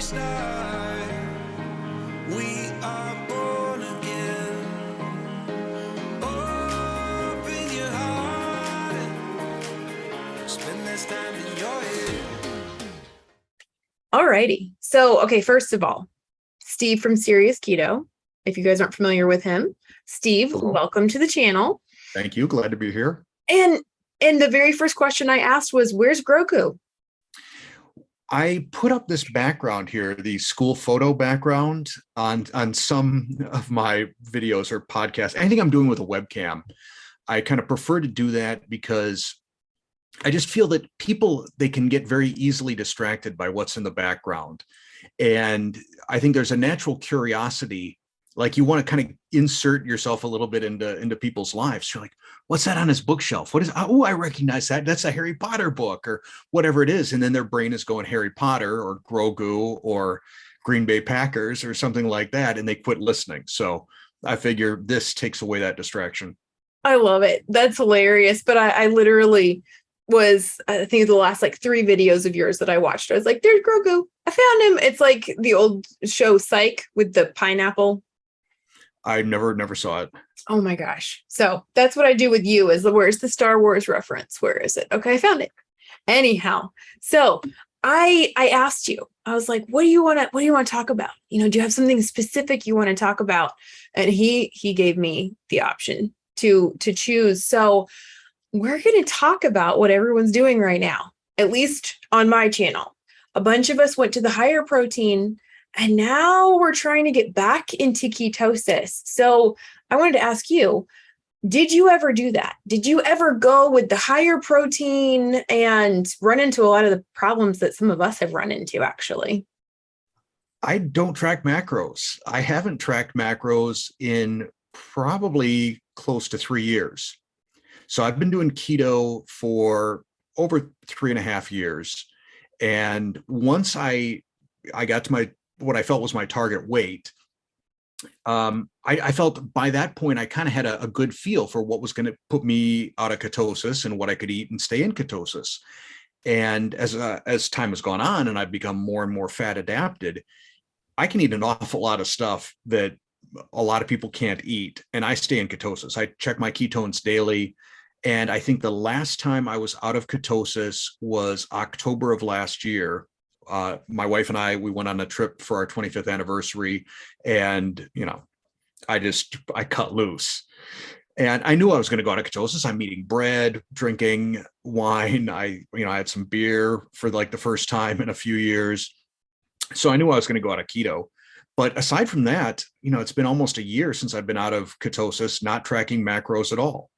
start. We are born again. Open your heart. Spend this time in your head. Alrighty. So, okay, first of all, Steve from Serious Keto. If you guys aren't familiar with him, Steve, Hello. Welcome to the channel. Thank you. Glad to be here. And the very first question I asked was, where's Grogu? I put up this background here, the school photo background on some of my videos or podcasts. Anything I'm doing with a webcam, I kind of prefer to do that because I just feel that people, they can get very easily distracted by what's in the background. And I think there's a natural curiosity, like you want to kind of insert yourself a little bit into people's lives. You're like, what's that on his bookshelf? What is, oh, I recognize that. That's a Harry Potter book or whatever it is. And then their brain is going Harry Potter or Grogu or Green Bay Packers or something like that. And they quit listening. So I figure this takes away that distraction. I love it. That's hilarious. But I literally was, I think the last like 3 videos of yours that I watched, I was like, there's Grogu. I found him. It's like the old show Psych with the pineapple. I never saw it. Oh my gosh. So that's what I do with you is where's the Star Wars reference? Where is it? Okay, I found it. Anyhow, so I asked you, I was like, what do you want to talk about? You know, do you have something specific you want to talk about? And he gave me the option to choose. So we're going to talk about what everyone's doing right now, at least on my channel. A bunch of us went to the higher protein and now we're trying to get back into ketosis. So I wanted to ask you, did you ever do that? Did you ever go with the higher protein and run into a lot of the problems that some of us have run into, actually? I don't track macros. I haven't tracked macros in probably close to 3 years. So I've been doing keto for over 3.5 years. And once I got to what I felt was my target weight, I felt by that point, I kind of had a good feel for what was going to put me out of ketosis and what I could eat and stay in ketosis. And as time has gone on and I've become more and more fat adapted, I can eat an awful lot of stuff that a lot of people can't eat. And I stay in ketosis. I check my ketones daily. And I think the last time I was out of ketosis was October of last year. My wife and we went on a trip for our 25th anniversary, and, you know, I cut loose, and I knew I was going to go out of ketosis. I'm eating bread, drinking wine. I had some beer for like the first time in a few years. So I knew I was going to go out of keto. But aside from that, you know, it's been almost a year since I've been out of ketosis, not tracking macros at all.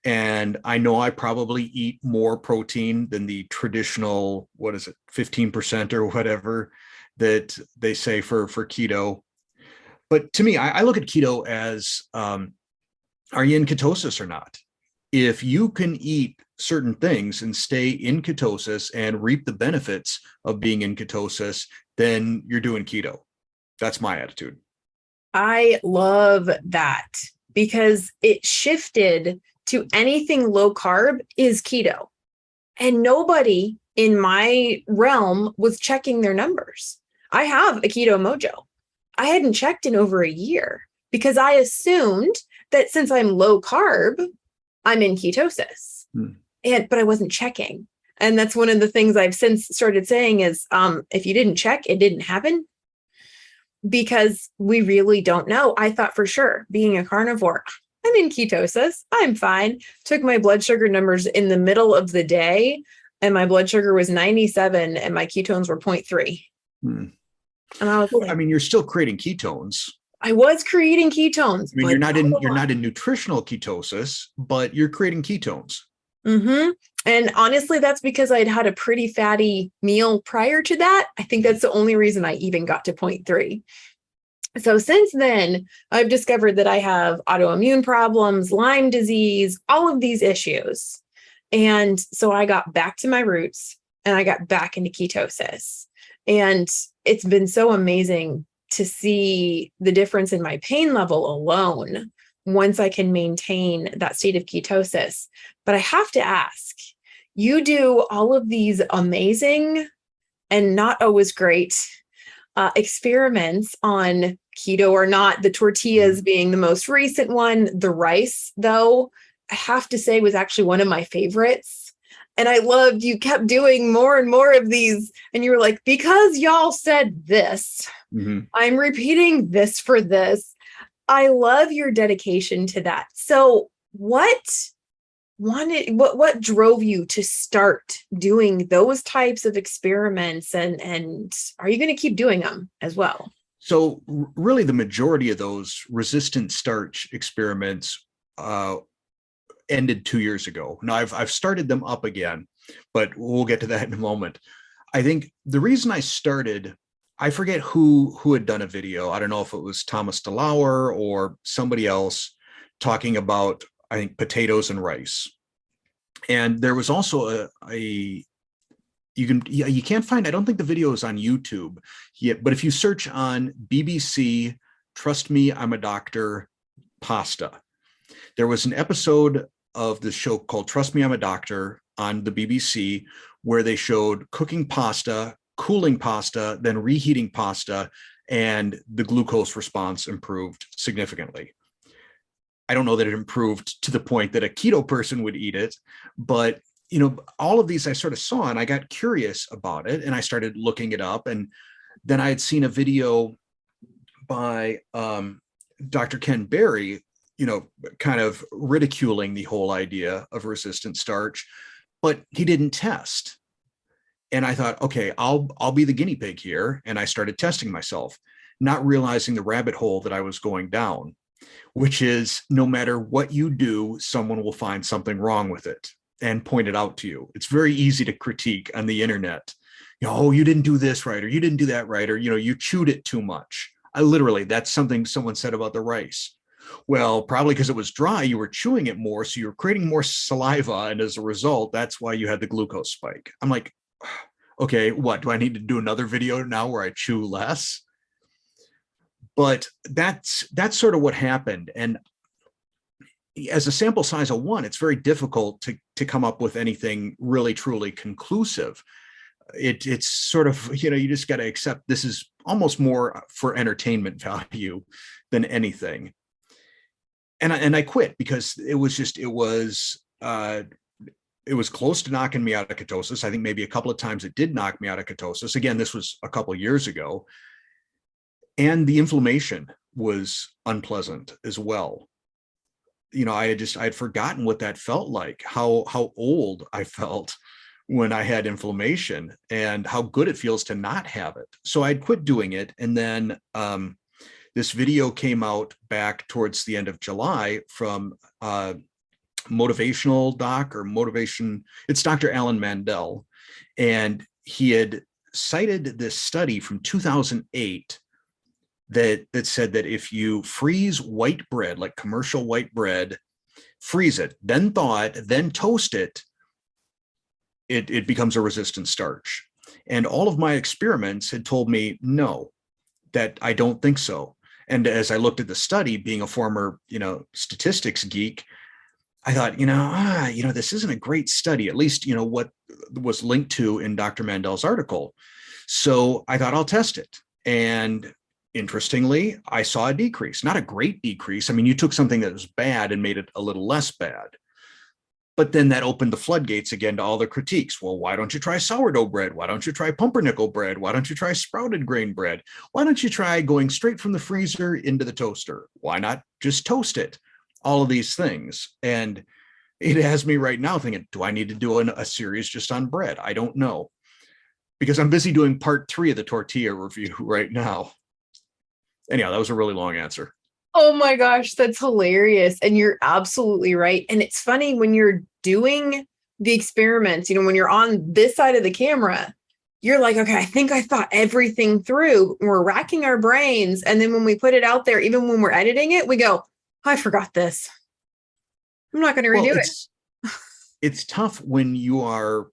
And I know I probably eat more protein than the traditional, 15% or whatever that they say for keto. But to me, I look at keto as, are you in ketosis or not? If you can eat certain things and stay in ketosis and reap the benefits of being in ketosis, then you're doing keto. That's my attitude. I love that because it shifted to anything low carb is keto. And nobody in my realm was checking their numbers. I have a keto mojo. I hadn't checked in over a year because I assumed that since I'm low carb, I'm in ketosis. But I wasn't checking. And that's one of the things I've since started saying is, if you didn't check, it didn't happen. Because we really don't know. I thought for sure, being a carnivore, I'm in ketosis. I'm fine. Took my blood sugar numbers in the middle of the day, and my blood sugar was 97 and my ketones were 0.3. And I was like, I mean, you're still creating ketones. I was creating ketones. I mean, you're not in nutritional ketosis, but you're creating ketones. Mm-hmm. And honestly, that's because I'd had a pretty fatty meal prior to that. I think that's the only reason I even got to 0.3. So since then, I've discovered that I have autoimmune problems, Lyme disease, all of these issues. And so I got back to my roots and I got back into ketosis. And it's been so amazing to see the difference in my pain level alone once I can maintain that state of ketosis. But I have to ask, you do all of these amazing and not always great experiments on keto or not, the tortillas being the most recent one. The rice, though, I have to say was actually one of my favorites. And I loved you kept doing more and more of these. And you were like, because y'all said this, I'm repeating this for this. I love your dedication to that. So what drove you to start doing those types of experiments, and are you going to keep doing them as well? So really the majority of those resistant starch experiments ended 2 years ago. Now I've started them up again, but we'll get to that in a moment. I think the reason I started, I forget who had done a video. I don't know if it was Thomas DeLauer or somebody else talking about, I think, potatoes and rice. And there was also you can't find, I don't think the video is on YouTube yet, but if you search on BBC, Trust Me, I'm a Doctor, pasta, there was an episode of the show called Trust Me, I'm a Doctor on the BBC where they showed cooking pasta, cooling pasta, then reheating pasta, and the glucose response improved significantly. I don't know that it improved to the point that a keto person would eat it, but all of these I sort of saw and I got curious about it and I started looking it up. And then I had seen a video by Dr. Ken Berry, kind of ridiculing the whole idea of resistant starch, but he didn't test. And I thought, okay, I'll be the guinea pig here. And I started testing myself, not realizing the rabbit hole that I was going down, which is no matter what you do, someone will find something wrong with it and point it out to you. It's very easy to critique on the internet. Oh, you didn't do this right, or you didn't do that right, or, you chewed it too much. That's something someone said about the rice. Well, probably because it was dry, you were chewing it more, so you're creating more saliva, and as a result, that's why you had the glucose spike. I'm like, okay, what, do I need to do another video now where I chew less? But that's sort of what happened. And as a sample size of one, it's very difficult to come up with anything really, truly conclusive. It's sort of, you just got to accept this is almost more for entertainment value than anything. And I quit because it was close to knocking me out of ketosis. I think maybe a couple of times it did knock me out of ketosis. Again, this was a couple of years ago. And the inflammation was unpleasant as well. I had forgotten what that felt like, how old I felt when I had inflammation and how good it feels to not have it. So I'd quit doing it. And then this video came out back towards the end of July from motivational doc or motivation. It's Dr. Alan Mandel. And he had cited this study from 2008 that said that if you freeze white bread, like commercial white bread, freeze it, then thaw it, then toast it, it becomes a resistant starch. And all of my experiments had told me, no, that I don't think so. And as I looked at the study, being a former, statistics geek, I thought, this isn't a great study, at least, what was linked to in Dr. Mandel's article. So I thought I'll test it. And interestingly, I saw a decrease, not a great decrease. I mean, you took something that was bad and made it a little less bad. But then that opened the floodgates again to all the critiques. Well, why don't you try sourdough bread? Why don't you try pumpernickel bread? Why don't you try sprouted grain bread? Why don't you try going straight from the freezer into the toaster? Why not just toast it? All of these things. And it has me right now thinking, do I need to do a series just on bread? I don't know, because I'm busy doing part 3 of the tortilla review right now. Anyhow, that was a really long answer. Oh my gosh, that's hilarious. And you're absolutely right. And it's funny when you're doing the experiments, when you're on this side of the camera, you're like, okay, I think I thought everything through. We're racking our brains. And then when we put it out there, even when we're editing it, we go, I forgot this. I'm not going to redo it. It's tough when you are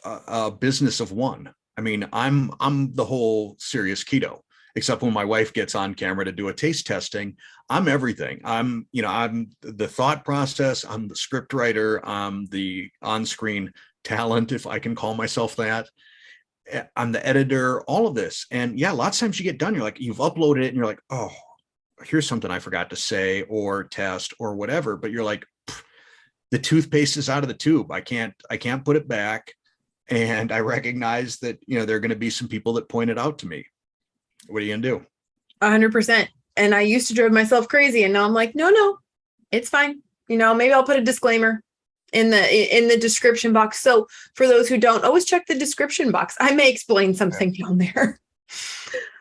a business of one. I mean, I'm the whole Serious Keto, except when my wife gets on camera to do a taste testing. I'm everything. I'm the thought process. I'm the script writer. I'm the on-screen talent, if I can call myself that. I'm the editor, all of this. And yeah, lots of times you get done, you're like, you've uploaded it and you're like, oh, here's something I forgot to say or test or whatever. But you're like, the toothpaste is out of the tube. I can't put it back. And I recognize that, there are going to be some people that point it out to me. What are you going to do? 100%. And I used to drive myself crazy. And now I'm like, no, it's fine. Maybe I'll put a disclaimer in the description box. So for those who don't, always check the description box. I may explain something down there.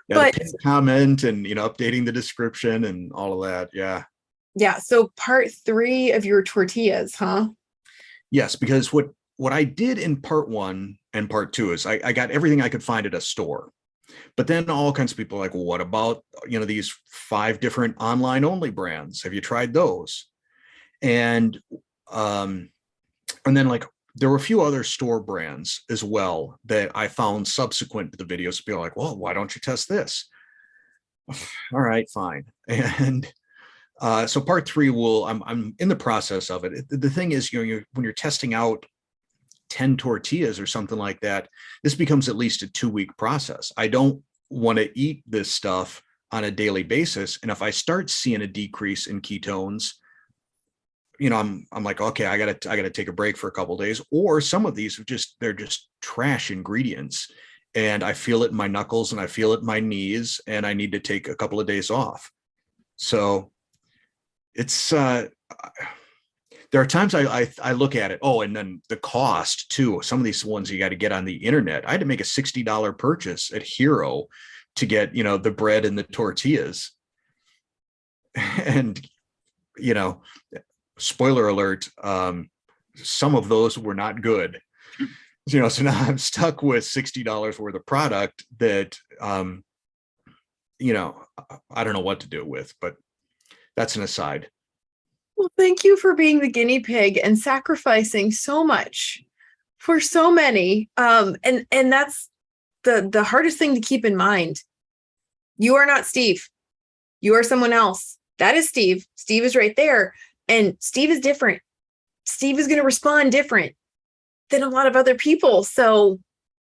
Yeah, but the comment and, updating the description and all of that. Yeah. Yeah. So part 3 of your tortillas, huh? Yes, because what I did in part 1 and part 2 is I got everything I could find at a store. But then all kinds of people are like, well, what about, these 5 different online only brands? Have you tried those? And then like there were a few other store brands as well that I found subsequent to the videos. People are like, well, why don't you test this? All right, fine. And so part 3 I'm in the process of it. The thing is, when you're testing out 10 tortillas or something like that, this becomes at least a 2-week process. I don't want to eat this stuff on a daily basis. And if I start seeing a decrease in ketones, I'm like, okay, I gotta take a break for a couple of days. Or some of these they're just trash ingredients. And I feel it in my knuckles and I feel it in my knees, and I need to take a couple of days off. So it's there are times I look at it. Oh, and then the cost too. Some of these ones you got to get on the internet. I had to make a $60 purchase at Hero to get, the bread and the tortillas. And, spoiler alert, some of those were not good. So now I'm stuck with $60 worth of product that, I don't know what to do with, but that's an aside. Well, thank you for being the guinea pig and sacrificing so much for so many. And that's the hardest thing to keep in mind. You are not Steve. You are someone else. That is Steve. Steve is right there. And Steve is different. Steve is going to respond different than a lot of other people. So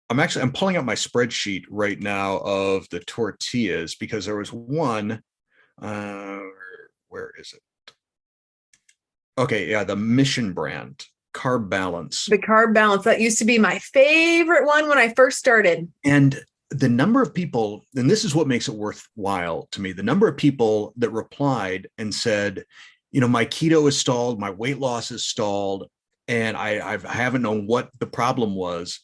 I'm pulling up my spreadsheet right now of the tortillas, because there was one, where is it? Okay, yeah, the Mission brand, Carb Balance. The Carb Balance, that used to be my favorite one when I first started. And the number of people, and this is what makes it worthwhile to me, the number of people that replied and said, my keto is stalled, my weight loss is stalled, and I haven't known what the problem was.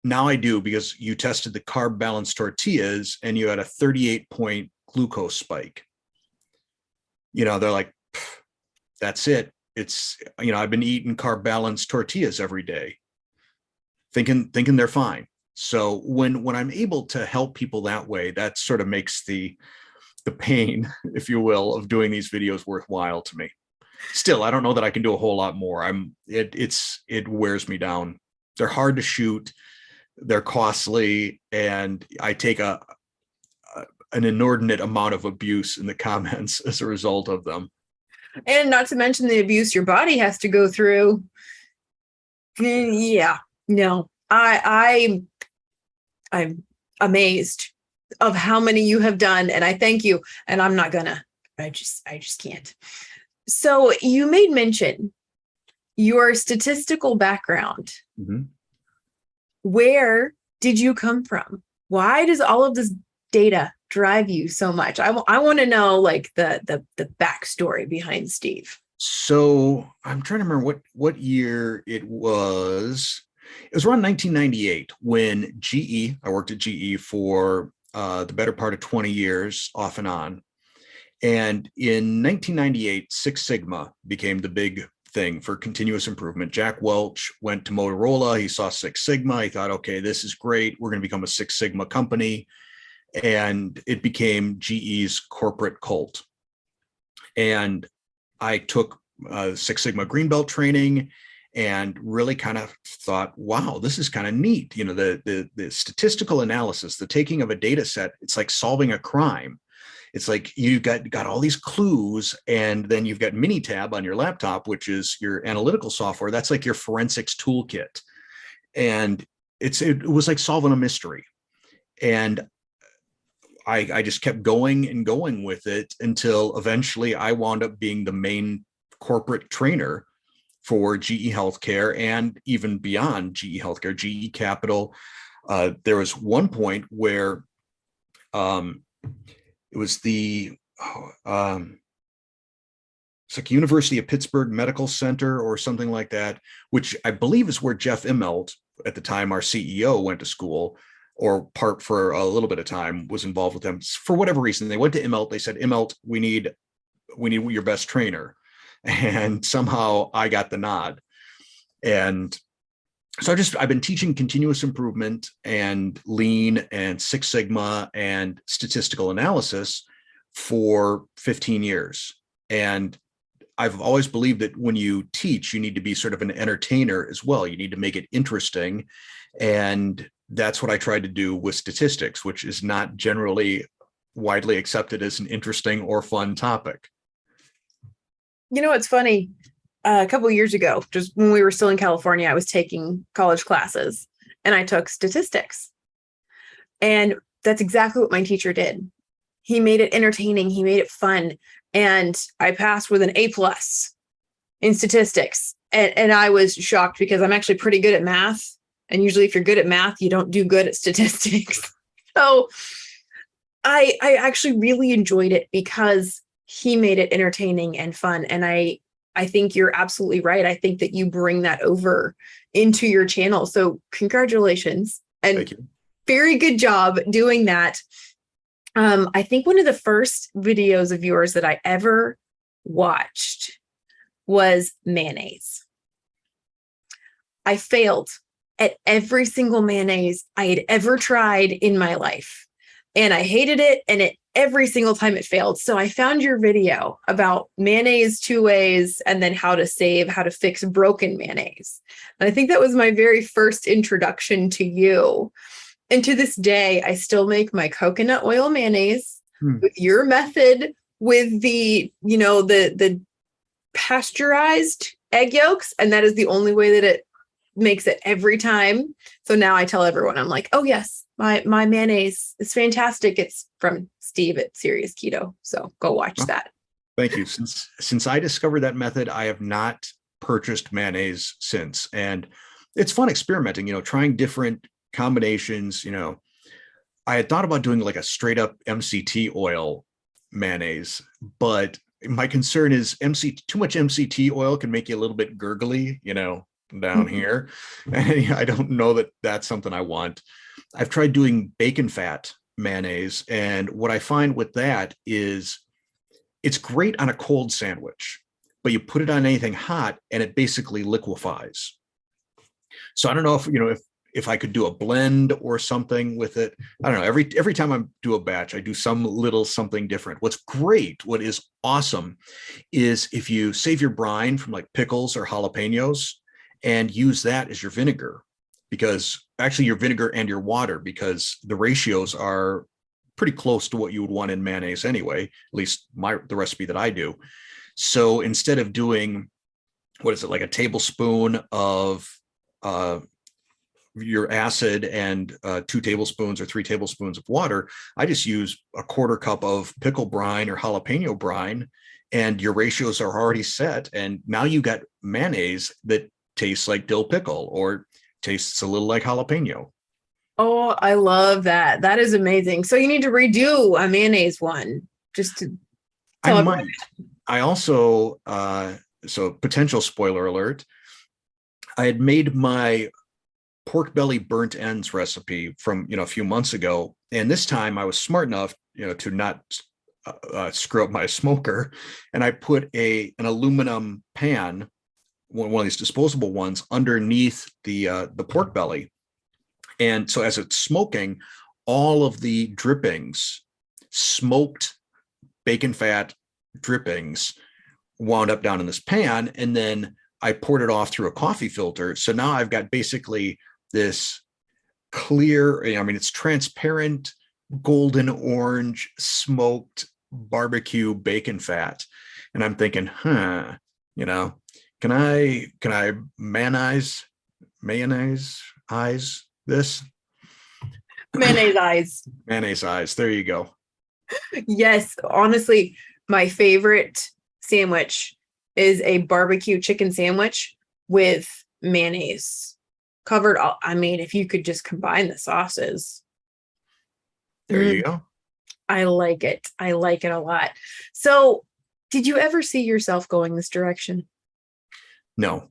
Now I do, because you tested the Carb Balance tortillas and you had a 38-point glucose spike. They're like, that's it. It's, I've been eating Carb Balance tortillas every day, thinking they're fine. So when I'm able to help people that way, that sort of makes the pain, if you will, of doing these videos worthwhile to me. Still, I don't know that I can do a whole lot more. It wears me down. They're hard to shoot. They're costly. And I take an inordinate amount of abuse in the comments as a result of them. And not to mention the abuse your body has to go through. Yeah, no, I'm amazed of how many you have done. And I thank you. And I'm not gonna, I just can't. So you made mention your statistical background. Mm-hmm. Where did you come from? Why does all of this data drive you so much? I want to know like the backstory behind Steve. So I'm trying to remember what year it was. It was around 1998 when I worked at GE for the better part of 20 years off and on. And in 1998, Six Sigma became the big thing for continuous improvement. Jack Welch went to Motorola. He saw Six Sigma. He thought, okay, this is great. We're going to become a Six Sigma company. And it became GE's corporate cult. And I took Six Sigma Green Belt training and really kind of thought, wow, this is kind of neat. The statistical analysis, the taking of a data set, it's like solving a crime. It's like you got all these clues, and then you've got Minitab on your laptop, which is your analytical software. That's like your forensics toolkit. And it was like solving a mystery. And I just kept going and going with it until eventually I wound up being the main corporate trainer for GE Healthcare and even beyond GE Healthcare, GE Capital. There was one point where it was it's like University of Pittsburgh Medical Center or something like that, which I believe is where Jeff Immelt, at the time our CEO, went to school, or part for a little bit of time, was involved with them. For whatever reason, they went to Immelt. They said, Immelt, we need your best trainer. And somehow I got the nod. And so I've been teaching continuous improvement and lean and Six Sigma and statistical analysis for 15 years. And I've always believed that when you teach, you need to be sort of an entertainer as well. You need to make it interesting. And that's what I tried to do with statistics, which is not generally widely accepted as an interesting or fun topic. You know, it's funny. A couple of years ago, just when we were still in California, I was taking college classes and I took statistics. And that's exactly what my teacher did. He made it entertaining. He made it fun. And I passed with an A+ in statistics. And I was shocked because I'm actually pretty good at math. And usually if you're good at math, you don't do good at statistics. So I actually really enjoyed it because he made it entertaining and fun. And I think you're absolutely right. I think that you bring that over into your channel. So congratulations. And Thank you. Very good job doing that. I think one of the first videos of yours that I ever watched was mayonnaise. I failed at every single mayonnaise I had ever tried in my life. And I hated it. And every single time it failed. So I found your video about mayonnaise 2 ways and then how to fix broken mayonnaise. And I think that was my very first introduction to you. And to this day, I still make my coconut oil mayonnaise with your method, with the pasteurized egg yolks. And that is the only way that it makes it every time. So now I tell everyone, I'm like, oh yes, my mayonnaise is fantastic. It's from Steve at Serious Keto. So go watch that. Thank you. Since I discovered that method, I have not purchased mayonnaise since. And it's fun experimenting, trying different combinations. I had thought about doing like a straight up MCT oil mayonnaise, but my concern is too much MCT oil can make you a little bit gurgly, down here. And I don't know that that's something I want. I've tried doing bacon fat mayonnaise. And what I find with that is it's great on a cold sandwich, but you put it on anything hot and it basically liquefies. So I don't know if I could do a blend or something with it. I don't know. Every time I do a batch, I do some little something different. What is awesome is if you save your brine from like pickles or jalapenos and use that as your vinegar, because actually your vinegar and your water, because the ratios are pretty close to what you would want in mayonnaise anyway, at least the recipe that I do. So instead of doing, like a tablespoon of your acid and 2 tablespoons or 3 tablespoons of water, I just use a 1/4 cup of pickle brine or jalapeno brine, and your ratios are already set. And now you got mayonnaise that tastes like dill pickle or tastes a little like jalapeno. Oh, I love that. That is amazing. So you need to redo a mayonnaise one just to tell I everyone. might. I also, so potential spoiler alert, I had made my pork belly burnt ends recipe from, a few months ago. And this time I was smart enough, to not screw up my smoker. And I put an aluminum pan, one of these disposable ones, underneath the pork belly. And so as it's smoking, all of the drippings, smoked bacon fat drippings, wound up down in this pan. And then I poured it off through a coffee filter. So now I've got basically this clear, it's transparent, golden orange, smoked barbecue bacon fat. And I'm thinking, can I mayonnaise eyes this Mayonnaise eyes. mayonnaise eyes. There you go. Yes, honestly, my favorite sandwich is a barbecue chicken sandwich with mayonnaise covered. I mean, if you could just combine the sauces. There you go. I like it. I like it a lot. So, did you ever see yourself going this direction? No.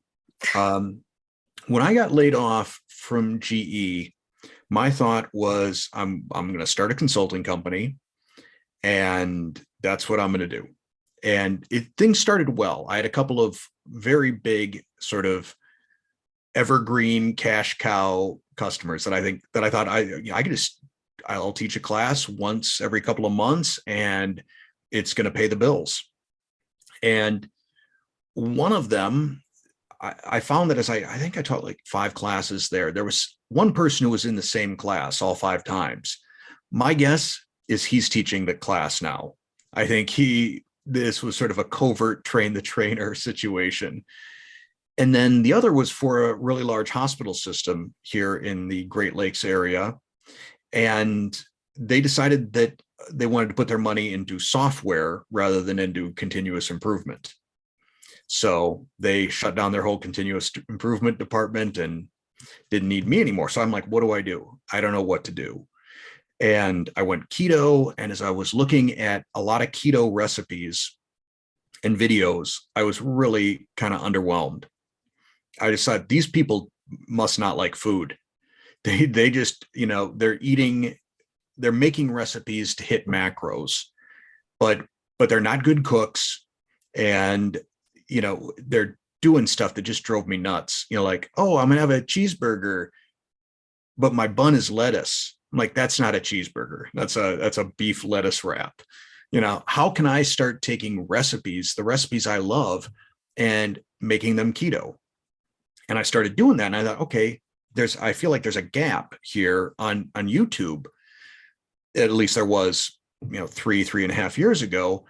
When I got laid off from GE, my thought was I'm going to start a consulting company, and that's what I'm going to do. And things started well. I had a couple of very big sort of evergreen cash cow customers that I thought I could just, I'll teach a class once every couple of months and it's going to pay the bills. And one of them, I found that as I think I taught like 5 classes there was one person who was in the same class all 5 times. My guess is he's teaching the class now. I think this was sort of a covert train the trainer situation. And then the other was for a really large hospital system here in the Great Lakes area. And they decided that they wanted to put their money into software rather than into continuous improvement. So they shut down their whole continuous improvement department and didn't need me anymore. So I'm like, what do? I don't know what to do. And I went keto. And as I was looking at a lot of keto recipes and videos, I was really kind of underwhelmed. I decided these people must not like food. They just, they're making recipes to hit macros, but they're not good cooks. And, they're doing stuff that just drove me nuts. Like, oh, I'm going to have a cheeseburger, but my bun is lettuce. I'm like, that's not a cheeseburger. That's a beef lettuce wrap. How can I start taking the recipes I love, and making them keto? And I started doing that. And I thought, okay, I feel like there's a gap here on YouTube. At least there was, 3.5 years ago.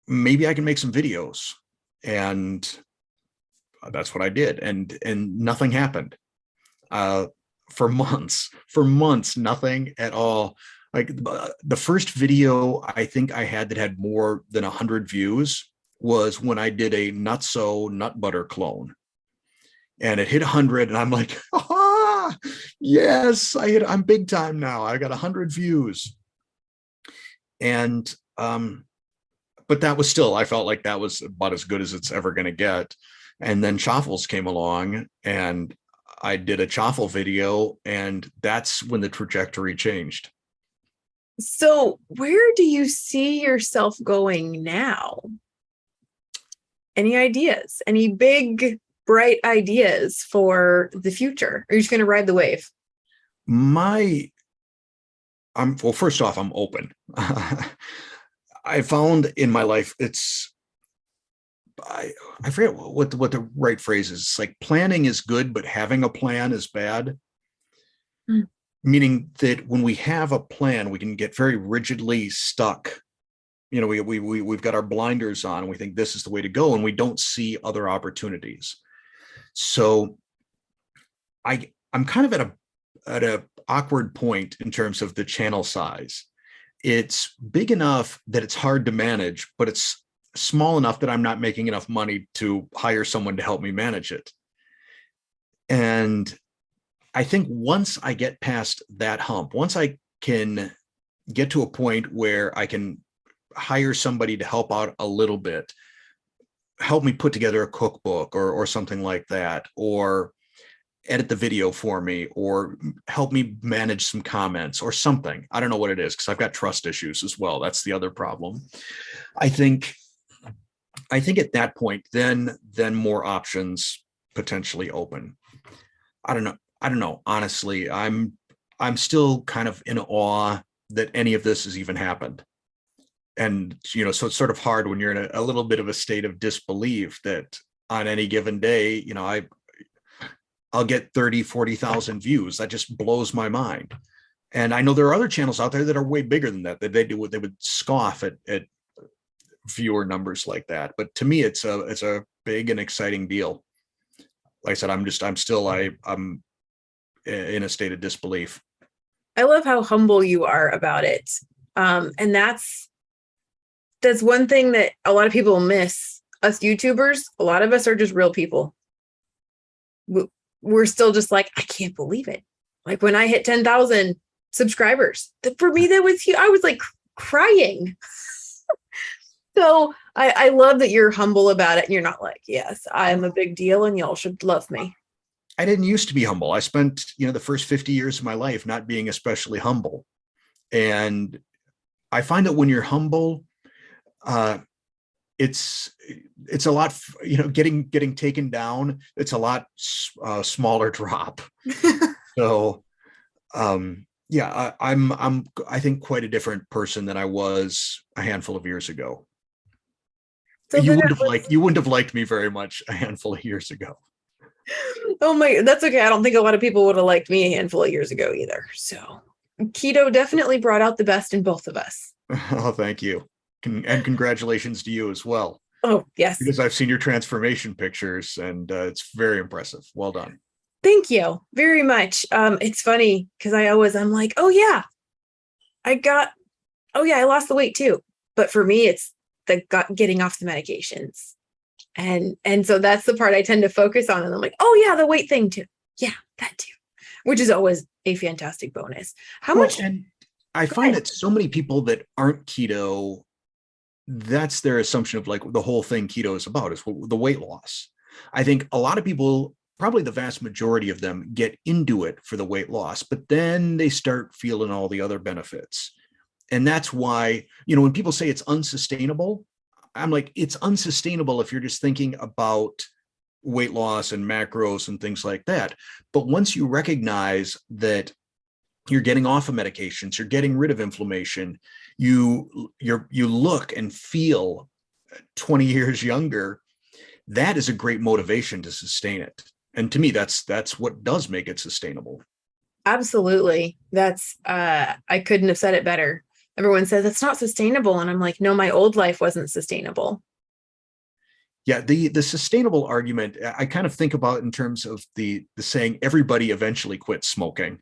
Maybe I can make some videos. And that's what I did. And nothing happened. For months, nothing at all. Like the first video I think I had that had more than 100 views was when I did a Nutso nut butter clone. And it hit 100, and I'm like, yes, I'm big time now. I got 100 views. And but that was still, I felt like that was about as good as it's ever going to get. And then Chaffles came along, and I did a Chaffle video, and that's when the trajectory changed. So, where do you see yourself going now? Any ideas? Any big, bright ideas for the future? Or are you just going to ride the wave? Well, first off, I'm open. I found in my life, I forget what the right phrase is. It's like planning is good, but having a plan is bad. Meaning that when we have a plan, we can get very rigidly stuck. We've got our blinders on, and we think this is the way to go, and we don't see other opportunities. So I'm kind of at a awkward point in terms of the channel size. It's big enough that it's hard to manage, but it's small enough that I'm not making enough money to hire someone to help me manage it. And I think once I get past that hump, once I can get to a point where I can hire somebody to help out a little bit, help me put together a cookbook or something like that, or edit the video for me, or help me manage some comments or something. I don't know what it is, because I've got trust issues as well. That's the other problem. I think at that point, then more options potentially open. I don't know. Honestly, I'm still kind of in awe that any of this has even happened. And, so it's sort of hard when you're in a little bit of a state of disbelief that on any given day, I'll get 30, 40,000 views. That just blows my mind. And I know there are other channels out there that are way bigger than that they would scoff at viewer numbers like that. But to me, it's a big and exciting deal. Like I said, I'm in a state of disbelief. I love how humble you are about it. And that's one thing that a lot of people miss. Us YouTubers, a lot of us are just real people. We're still just like, I can't believe it. Like when I hit 10,000 subscribers, for me, that was huge. I was like crying. So I love that you're humble about it. And you're not like, yes, I'm a big deal and y'all should love me. I didn't used to be humble. I spent, the first 50 years of my life not being especially humble. And I find that when you're humble, it's a lot, getting taken down. It's a lot smaller drop. So, yeah, I'm, I think, quite a different person than I was a handful of years ago. So you wouldn't have liked me very much a handful of years ago. Oh my, that's okay. I don't think a lot of people would have liked me a handful of years ago either. So keto definitely brought out the best in both of us. Oh, thank you. And congratulations to you as well. Oh, yes. Because I've seen your transformation pictures and it's very impressive. Well done. Thank you very much. It's funny because I'm like, oh yeah, I lost the weight too. But for me, it's getting off the medications. And so that's the part I tend to focus on. And I'm like, oh yeah, the weight thing too. Yeah, that too, which is always a fantastic bonus. How much? And I find that so many people that aren't keto, that's their assumption of like the whole thing keto is about is the weight loss. I think a lot of people, probably the vast majority of them, get into it for the weight loss, but then they start feeling all the other benefits. And that's why, when people say it's unsustainable, I'm like, it's unsustainable if you're just thinking about weight loss and macros and things like that. But once you recognize that you're getting off of medications, you're getting rid of inflammation, you look and feel 20 years younger, that is a great motivation to sustain it. And to me, that's what does make it sustainable. Absolutely. That's I couldn't have said it better. Everyone says it's not sustainable. And I'm like, no, my old life wasn't sustainable. Yeah, the sustainable argument, I kind of think about in terms of the saying, everybody eventually quits smoking.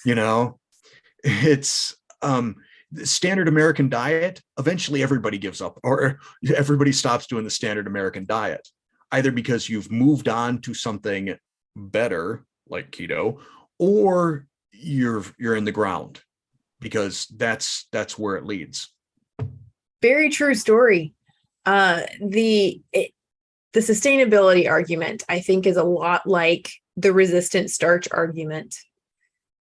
It's the standard American diet. Eventually everybody gives up, or everybody stops doing the standard American diet, either because you've moved on to something better like keto, or you're in the ground, because that's where it leads. Very true story. The sustainability argument, I think, is a lot like the resistant starch argument.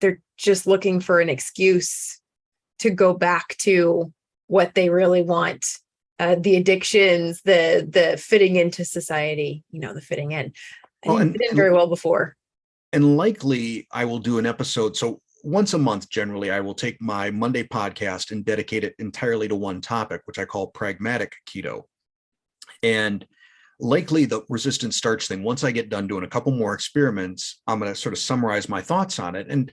They're just looking for an excuse to go back to what they really want. The addictions, the fitting into society, the fitting in. And fit in very well before. And likely I will do an episode. So once a month, generally, I will take my Monday podcast and dedicate it entirely to one topic, which I call pragmatic keto. And likely the resistant starch thing, once I get done doing a couple more experiments, I'm going to sort of summarize my thoughts on it. And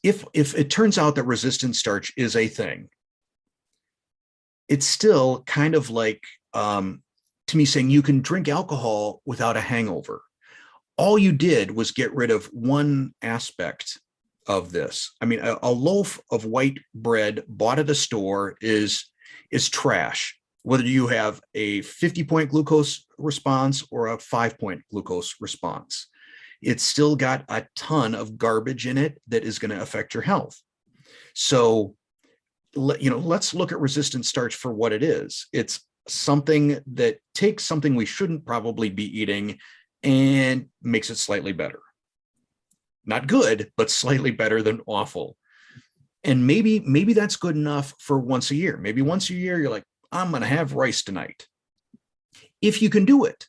if it turns out that resistant starch is a thing, it's still kind of like, to me, saying you can drink alcohol without a hangover. All you did was get rid of one aspect of this. I mean, a loaf of white bread bought at a store is trash, whether you have a 50-point glucose response or a 5-point glucose response. It's still got a ton of garbage in it that is going to affect your health. So, let's look at resistant starch for what it is. It's something that takes something we shouldn't probably be eating and makes it slightly better. Not good, but slightly better than awful. And maybe that's good enough for once a year. Maybe once a year, you're like, I'm going to have rice tonight. If you can do it.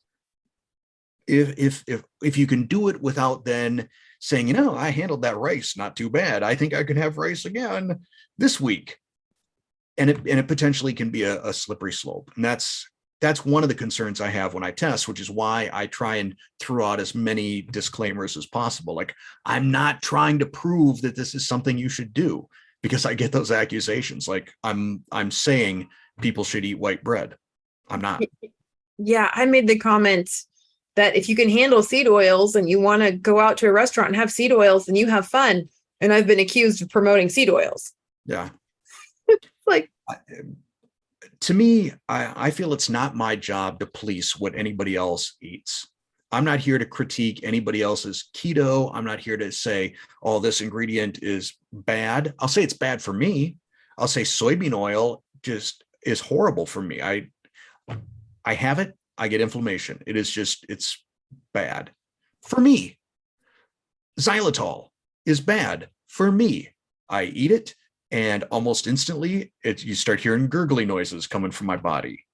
If you can do it without then saying, I handled that rice not too bad, I think I can have rice again this week. And it potentially can be a slippery slope. And that's one of the concerns I have when I test, which is why I try and throw out as many disclaimers as possible. Like, I'm not trying to prove that this is something you should do, because I get those accusations. Like I'm saying people should eat white bread. I'm not. Yeah, I made the comment that if you can handle seed oils and you want to go out to a restaurant and have seed oils and you have fun. And I've been accused of promoting seed oils. Yeah. Like, to me, I feel it's not my job to police what anybody else eats. I'm not here to critique anybody else's keto. I'm not here to say, oh, this ingredient is bad. I'll say it's bad for me. I'll say soybean oil just is horrible for me. I have it. I get inflammation. It's bad for me. Xylitol is bad for me. I eat it, and almost instantly you start hearing gurgly noises coming from my body.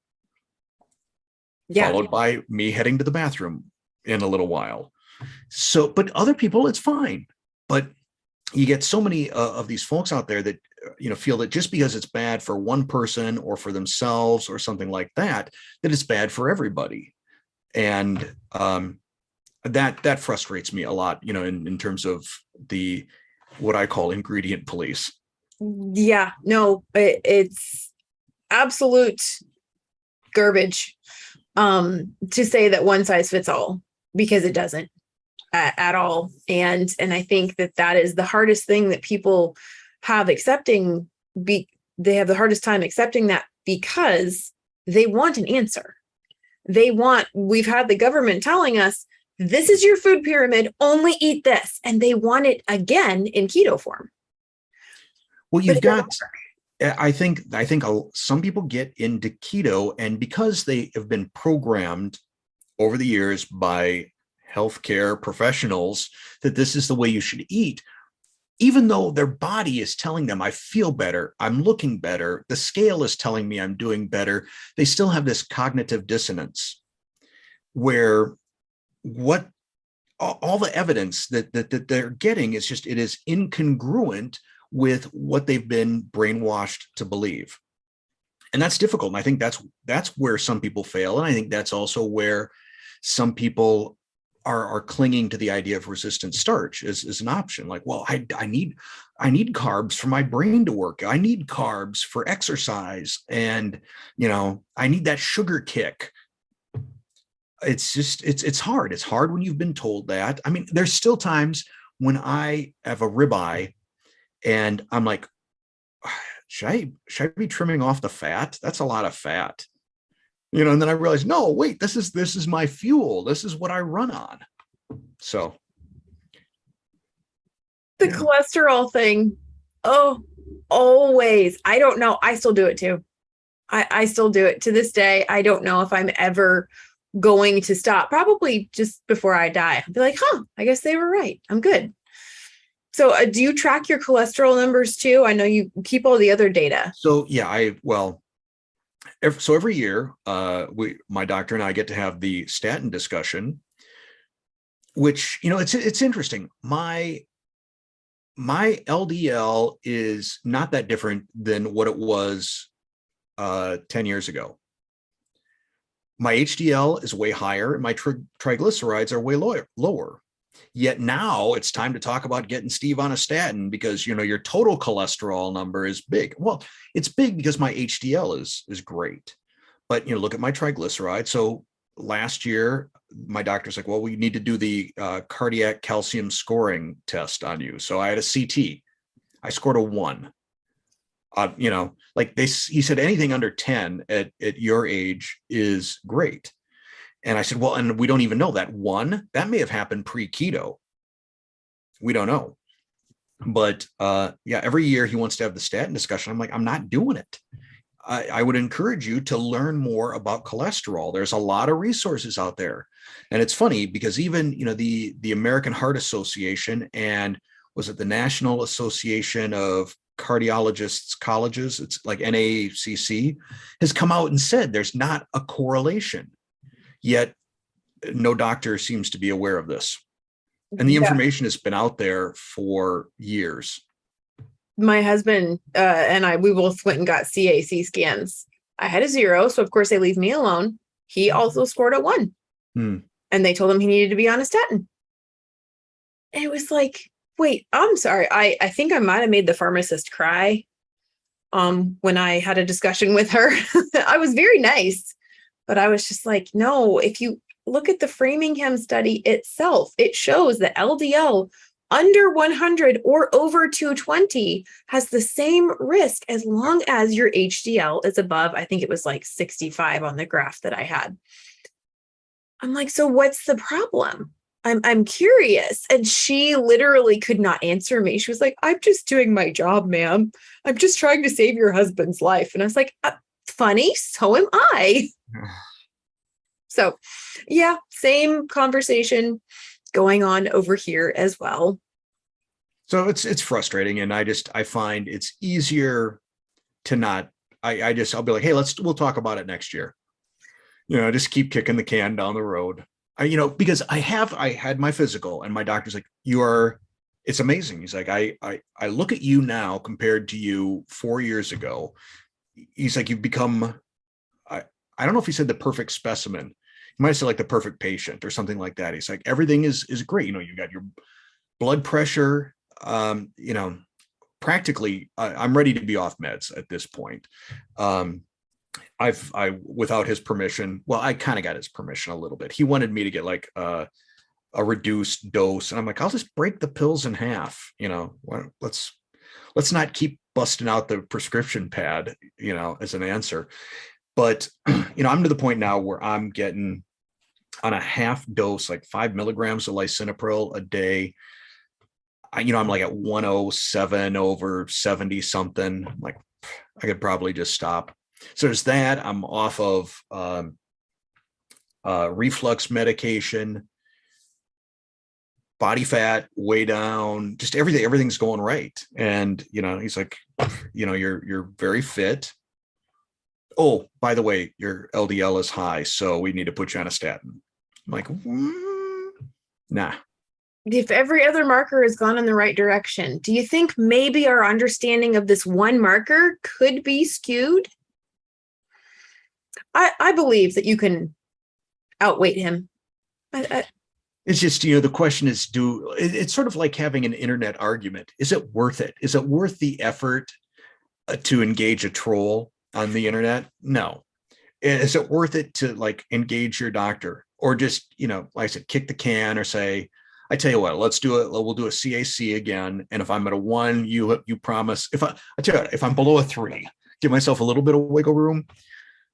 Yeah. Followed by me heading to the bathroom in a little while. So, but other people, it's fine. But you get so many of these folks out there that, feel that just because it's bad for one person or for themselves or something like that, that it's bad for everybody. And that frustrates me a lot, in terms of what I call ingredient police. Yeah, no, it's absolute garbage to say that one size fits all, because it doesn't at all. And I think that is the hardest thing that people have accepting. They have the hardest time accepting that, because they want an answer. We've had the government telling us, this is your food pyramid, only eat this. And they want it again in keto form. Well, I think some people get into keto, and because they have been programmed over the years by healthcare professionals that this is the way you should eat, even though their body is telling them, I feel better, I'm looking better, the scale is telling me I'm doing better, they still have this cognitive dissonance where all the evidence that they're getting is just, it is incongruent with what they've been brainwashed to believe. And that's difficult. And I think that's where some people fail. And I think that's also where some people are clinging to the idea of resistant starch as an option. Like, well, I need carbs for my brain to work. I need carbs for exercise. And, I need that sugar kick. It's just, it's hard. It's hard when you've been told that. I mean, there's still times when I have a ribeye and I'm like, should I be trimming off the fat? That's a lot of fat. And then I realized, no, wait, this is my fuel. This is what I run on. So the cholesterol thing. Oh, always. I don't know. I still do it too. I still do it to this day. I don't know if I'm ever going to stop. Probably just before I die. I'll be like, I guess they were right. I'm good. So do you track your cholesterol numbers too? I know you keep all the other data. So yeah, every year, my doctor and I get to have the statin discussion, which, it's interesting. My LDL is not that different than what it was 10 years ago. My HDL is way higher and my triglycerides are way lower. Yet now it's time to talk about getting Steve on a statin because, your total cholesterol number is big. Well, it's big because my HDL is great. But, look at my triglycerides. So last year, my doctor's like, well, we need to do the cardiac calcium scoring test on you. So I had a CT. I scored a 1. He said anything under 10 at your age is great. And I said, well, and we don't even know that 1, that may have happened pre-keto. We don't know. But every year he wants to have the statin discussion. I'm like, I'm not doing it. I would encourage you to learn more about cholesterol. There's a lot of resources out there. And it's funny because even, the American Heart Association and was it the National Association of Cardiologists Colleges, it's like NACC, has come out and said there's not a correlation. Yet no doctor seems to be aware of this. And the information has been out there for years. My husband and we both went and got CAC scans. I had a 0, so of course they leave me alone. He also scored a 1. And they told him he needed to be on a statin. And it was like, wait, I'm sorry. I think I might have made the pharmacist cry when I had a discussion with her. I was very nice. But I was just like, no, if you look at the Framingham study itself. It shows that LDL under 100 or over 220 has the same risk as long as your HDL is above, I think it was like 65 on the graph that I had. I'm like, so what's the problem? I'm curious. And she literally could not answer me. She was like, I'm just doing my job, ma'am. I'm just trying to save your husband's life. And I was like, funny, so am I. So yeah, same conversation going on over here as well. So it's frustrating. And I find it's easier to not, I'll be like, hey, we'll talk about it next year. Just keep kicking the can down the road. Because I had my physical and my doctor's like, it's amazing. He's like, I look at you now compared to you 4 years ago. He's like, you've become, I don't know if he said the perfect specimen. He might have said like the perfect patient or something like that. He's like, everything is great. You got your blood pressure, practically I'm ready to be off meds at this point. Without his permission, well, I kind of got his permission a little bit. He wanted me to get like a reduced dose. And I'm like, I'll just break the pills in half. Let's not keep busting out the prescription pad, as an answer. But, I'm to the point now where I'm getting on a half dose, like 5 milligrams of lisinopril a day. I'm like at 107 over 70 something. I'm like, I could probably just stop. So there's that. I'm off of reflux medication, body fat way down, just everything's going right. And, he's like, you're very fit. Oh, by the way, your LDL is high, so we need to put you on a statin. I'm like, nah. If every other marker has gone in the right direction, do you think maybe our understanding of this one marker could be skewed? I believe that you can outweight him. It's just, the question is, it's sort of like having an internet argument. Is it worth it? Is it worth the effort to engage a troll on the internet? No. Is it worth it to like engage your doctor or just, like I said, kick the can or say, I tell you what, let's do it. We'll do a CAC again. And if I'm at a 1, you promise I tell you what, if I'm below a 3, give myself a little bit of wiggle room.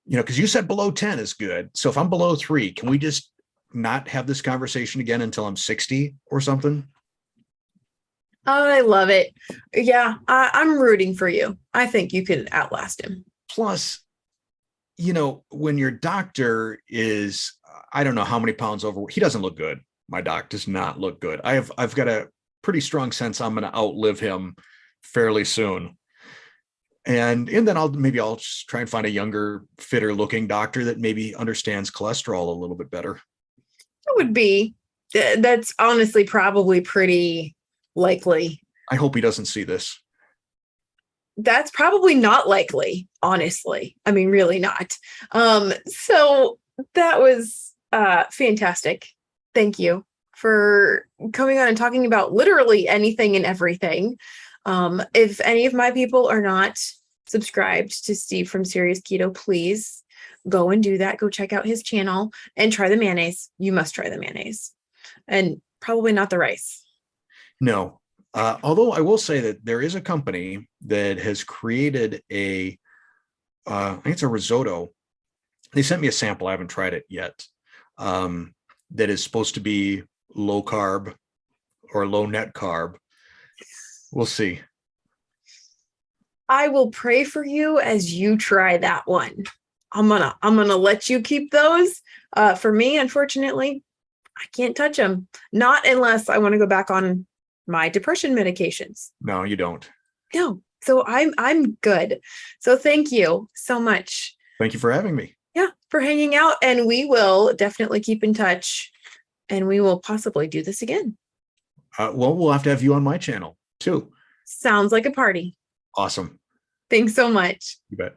Because you said below 10 is good. So if I'm below 3, can we just not have this conversation again until I'm 60 or something? I love it. Yeah, I'm rooting for you. I think you could outlast him. Plus, when your doctor is, I don't know how many pounds over, he doesn't look good. My doc does not look good. I've got a pretty strong sense I'm going to outlive him fairly soon. And then I'll just try and find a younger, fitter looking doctor that maybe understands cholesterol a little bit better. It would be. That's honestly probably pretty likely. I hope he doesn't see this. That's probably not likely, honestly. I mean, really not. So that was fantastic. Thank you for coming on and talking about literally anything and everything. If any of my people are not subscribed to Steve from Serious Keto, please go and do that. Go check out his channel and try the mayonnaise. You must try the mayonnaise and probably not the rice. No. Although I will say that there is a company that has created I think it's a risotto. They sent me a sample. I haven't tried it yet. That is supposed to be low carb or low net carb. We'll see. I will pray for you as you try that one. I'm gonna let you keep those. For me, unfortunately, I can't touch them. Not unless I want to go back on my depression medications. No, you don't. No. So I'm good. So thank you so much. Thank you for having me. Yeah, for hanging out. And we will definitely keep in touch and we will possibly do this again. Well, we'll have to have you on my channel too. Sounds like a party. Awesome. Thanks so much. You bet.